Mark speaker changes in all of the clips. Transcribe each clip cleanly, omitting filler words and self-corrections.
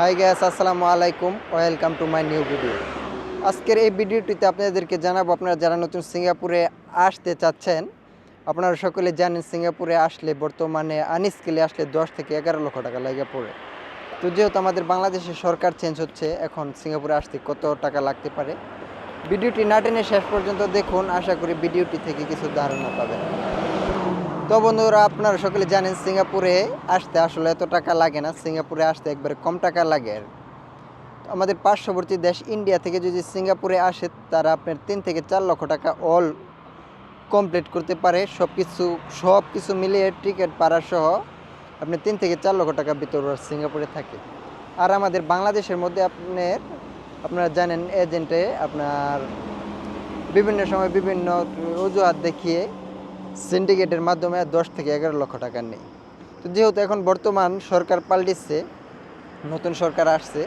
Speaker 1: High gas, আসসালামু আলাইকুম, welcome to my new video. আজকের এই ভিডিওটিতে আপনাদেরকে জানাবো, আপনারা যারা নতুন সিঙ্গাপুরে আসতে চাচ্ছেন, আপনারা সকলে জানেন সিঙ্গাপুরে আসলে বর্তমানে আনস্কিলে আসলে 10 থেকে 11 লক্ষ টাকা লাগে পড়ে। তো যেহেতু আমাদের বাংলাদেশের সরকার চেঞ্জ হচ্ছে, এখন সিঙ্গাপুরে আসতে কত টাকা লাগতে পারে, ভিডিওটি না টেনে শেষ পর্যন্ত দেখুন। আশা করি ভিডিওটি থেকে কিছু ধারণা পাবেন। তো বন্ধুরা, আপনারা সকলে জানেন সিঙ্গাপুরে আসতে আসলে এত টাকা লাগে না, সিঙ্গাপুরে আসতে একবারে কম টাকা লাগে। আমাদের পার্শ্ববর্তী দেশ ইন্ডিয়া থেকে যদি সিঙ্গাপুরে আসে, তারা আপনার 3 থেকে 4 লক্ষ টাকা অল কমপ্লিট করতে পারে। সব কিছু মিলিয়ে টিকিট ভাড়া সহ আপনি 3 থেকে 4 লক্ষ টাকার ভিতর সিঙ্গাপুরে থাকে। আর আমাদের বাংলাদেশের মধ্যে আপনারা জানেন এজেন্টে আপনার বিভিন্ন সময় বিভিন্ন অজুহাত দেখিয়ে সিন্ডিকেটের মাধ্যমে 10 থেকে 11 লক্ষ টাকা নেই। তো যেহেতু এখন বর্তমান সরকার পাল্টিচ্ছে, নতুন সরকার আসছে,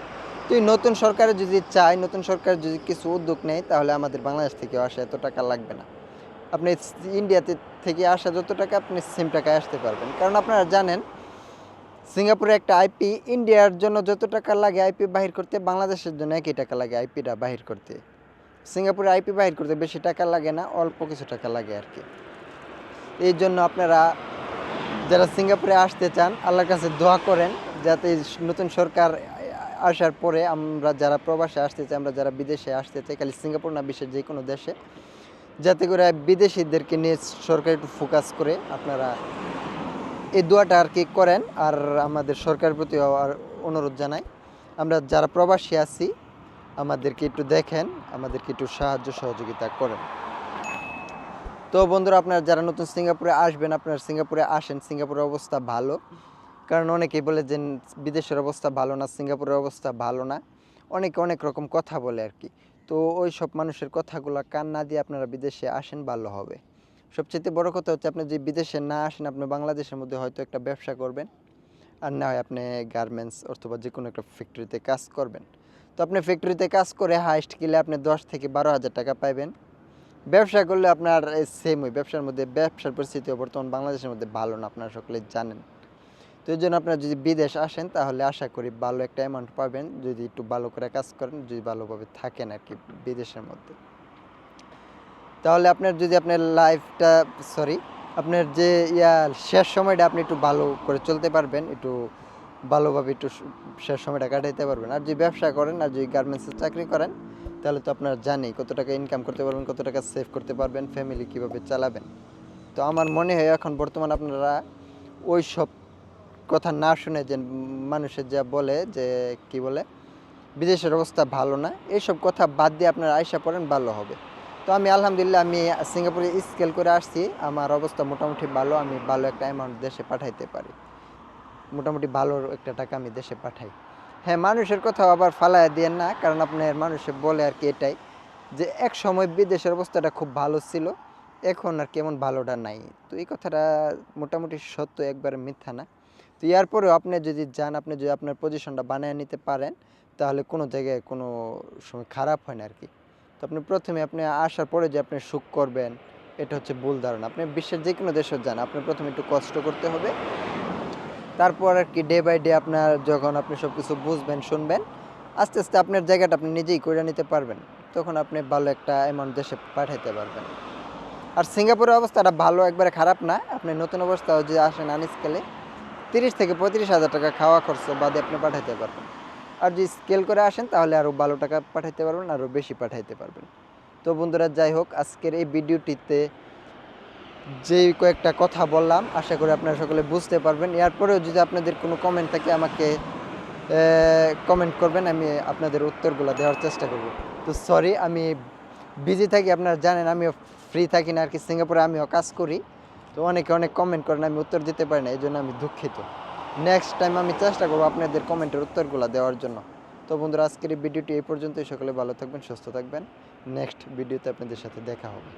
Speaker 1: তো এই নতুন সরকারে যদি চায়, নতুন সরকার যদি কিছু উদ্যোগ নেয়, তাহলে আমাদের বাংলাদেশ থেকে আসা এত টাকা লাগবে না। আপনি ইন্ডিয়াতে থেকে আসা যত টাকা, আপনি সেম টাকায় আসতে পারবেন। কারণ আপনারা জানেন সিঙ্গাপুরে একটা আইপি ইন্ডিয়ার জন্য যত টাকা লাগে আইপি বাহির করতে, বাংলাদেশের জন্য একই টাকা লাগে আইপিটা বাহির করতে। সিঙ্গাপুরে আইপি বাহির করতে বেশি টাকা লাগে না, অল্প কিছু টাকা লাগে আর কি। এই জন্য আপনারা যারা সিঙ্গাপুরে আসতে চান, আল্লাহর কাছে দোয়া করেন যাতে নতুন সরকার আসার পরে আমরা যারা প্রবাসে আসতে চাই, আমরা যারা বিদেশে আসতে চাই, খালি সিঙ্গাপুর না, বিশ্বের যে কোনো দেশে, যাতে করে বিদেশিদেরকে নিয়ে সরকার একটু ফোকাস করে আপনারা এই দোয়াটা আর কি করেন। আর আমাদের সরকারের প্রতি অনুরোধ জানাই, আমরা যারা প্রবাসী আছি আমাদেরকে একটু দেখেন, আমাদেরকে একটু সাহায্য সহযোগিতা করেন। তো বন্ধুরা, আপনারা যারা নতুন সিঙ্গাপুরে আসবেন, আপনারা সিঙ্গাপুরে আসেন, সিঙ্গাপুরের অবস্থা ভালো। কারণ অনেকেই বলে যে বিদেশের অবস্থা ভালো না, সিঙ্গাপুরের অবস্থা ভালো না, অনেকে অনেক রকম কথা বলে আর কি। তো ওই সব মানুষের কথাগুলো কান না দিয়ে আপনারা বিদেশে আসেন, ভালো হবে। সবচেয়ে বড় কথা হচ্ছে, আপনি যদি বিদেশে না আসেন, আপনি বাংলাদেশের মধ্যে হয়তো একটা ব্যবসা করবেন, আর না হয় আপনি গার্মেন্টস অথবা যে কোনো একটা ফ্যাক্টরিতে কাজ করবেন। তো আপনি ফ্যাক্টরিতে কাজ করে হাইস্ট গেলে আপনি 10 থেকে 12 হাজার টাকা পাইবেন। ব্যবসা করলে আপনার সেম, ওই ব্যবসার পরিস্থিতিও বর্তমান বাংলাদেশের মধ্যে ভালো না, আপনারা সকলে জানেন। তো এই জন্য আপনারা যদি বিদেশ আসেন, তাহলে আশা করি ভালো একটা অ্যামাউন্ট পাবেন, যদি একটু ভালো করে কাজ করেন, যদি ভালোভাবে থাকেন আর কি বিদেশের মধ্যে। তাহলে আপনার লাইফটা আপনার যে শেষ সময়টা আপনি একটু ভালো করে চলতে পারবেন, একটু ভালোভাবে একটু শেষ সময়টা কাটাইতে পারবেন। আর যদি ব্যবসা করেন, আর যদি গার্মেন্টসের চাকরি করেন, তাহলে তো আপনারা জানি কত টাকা ইনকাম করতে পারবেন, কত টাকা সেভ করতে পারবেন, ফ্যামিলি কীভাবে চালাবেন। তো আমার মনে হয় এখন বর্তমান আপনারা ওই সব কথা না শুনে, যে মানুষের যা বলে যে কি বলে বিদেশের অবস্থা ভালো না, এইসব কথা বাদ দিয়ে আপনারা আইসা পড়েন, ভালো হবে। তো আমি আলহামদুলিল্লাহ, আমি সিঙ্গাপুরে স্কেল করে আসছি, আমার অবস্থা মোটামুটি ভালো, আমি ভালো একটা অ্যামাউন্ট দেশে পাঠাইতে পারি, মোটামুটি ভালো একটা টাকা আমি দেশে পাঠাই। হ্যাঁ, মানুষের কথা আবার ফালায় দিয়েন না, কারণ আপনার মানুষে বলে আর কি এটাই, যে এক সময় বিদেশের অবস্থাটা খুব ভালো ছিল, এখন আর কেমন ভালোটা নাই। তো এই কথাটা মোটামুটি সত্য, একবারে মিথ্যা না। তো এরপরেও আপনি যদি যান, আপনি যদি আপনার পজিশনটা বানিয়ে নিতে পারেন, তাহলে কোনো জায়গায় কোনো সময় খারাপ হয় না আর কি। তো আপনি আসার পরে যে আপনি সুখ করবেন, এটা হচ্ছে ভুল ধারণা। আপনি বিশ্বের যে কোনো দেশে যান, আপনি প্রথমে একটু কষ্ট করতে হবে, তারপর আর কি ডে বাই ডে আপনার যখন আপনি সব কিছু বুঝবেন, শুনবেন, আস্তে আস্তে আপনার জায়গাটা আপনি নিজেই করে নিতে পারবেন, তখন আপনি ভালো একটা অ্যামাউন্ট দেশে পাঠাইতে পারবেন। আর সিঙ্গাপুরের অবস্থাটা ভালো, একবারে খারাপ না। আপনি নতুন অবস্থাও যদি আসেন আনস্কেলে, 30 থেকে 35 হাজার টাকা খাওয়া খরচ বাদে আপনি পাঠাইতে পারবেন। আর যদি স্কেল করে আসেন, তাহলে আরও ভালো টাকা পাঠাইতে পারবেন, আরও বেশি পাঠাইতে পারবেন। তো বন্ধুরা, যাই হোক, আজকের এই ভিডিওটিতে যেই কয়েকটা কথা বললাম, আশা করি আপনারা সকলে বুঝতে পারবেন। এরপরেও যদি আপনাদের কোনো কমেন্ট থাকে, আমাকে কমেন্ট করবেন, আমি আপনাদের উত্তরগুলো দেওয়ার চেষ্টা করব। তো সরি, আমি বিজি থাকি, আপনারা জানেন আমিও ফ্রি থাকি না আর কি, সিঙ্গাপুরে আমিও কাজ করি। তো অনেকে অনেক কমেন্ট করেন, আমি উত্তর দিতে পারি না, এই জন্য আমি দুঃখিত। নেক্সট টাইম আমি চেষ্টা করবো আপনাদের কমেন্টের উত্তরগুলো দেওয়ার জন্য। তো বন্ধুরা, আজকের এই ভিডিওটি এই পর্যন্তই। সকলে ভালো থাকবেন, সুস্থ থাকবেন। নেক্সট ভিডিওতে আপনাদের সাথে দেখা হবে।